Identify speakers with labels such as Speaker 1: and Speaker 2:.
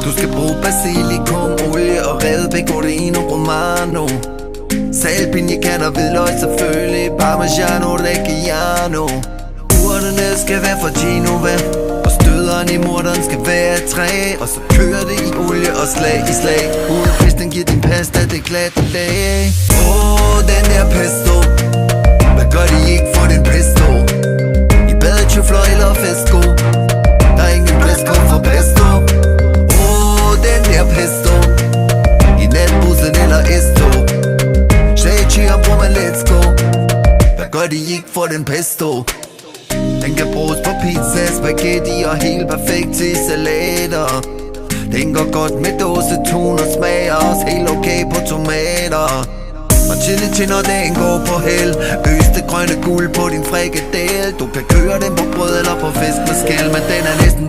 Speaker 1: Du skal bruge basilikum, olie og Pecorino Romano, salt, pinjekan og hvidløg selvfølgelig, Parmigiano Reggiano. Urterne skal være fra Genova, og støderen i morderen skal være et træ. Og så kører det i olie og slag i slag. Uden den giver din pasta det glatte lag. Den der pesto, hvad gør de ikke for den pesto? I badetjufler eller fesko, der er ingen pesto for pesto. Den der pesto, i natbussen eller esto, Shaggy og bror man let's go. Hvad gør de ikke for den pesto? Den kan bruges på pizza, spaghetti og helt perfekt til salater. Den går godt med dåsetun og smager også helt okay på tomater. Og chili til når dagen går på held, øste grønne guld på din frikadelle. Du kan køre den på brød eller på fisk med skæl, men den er næsten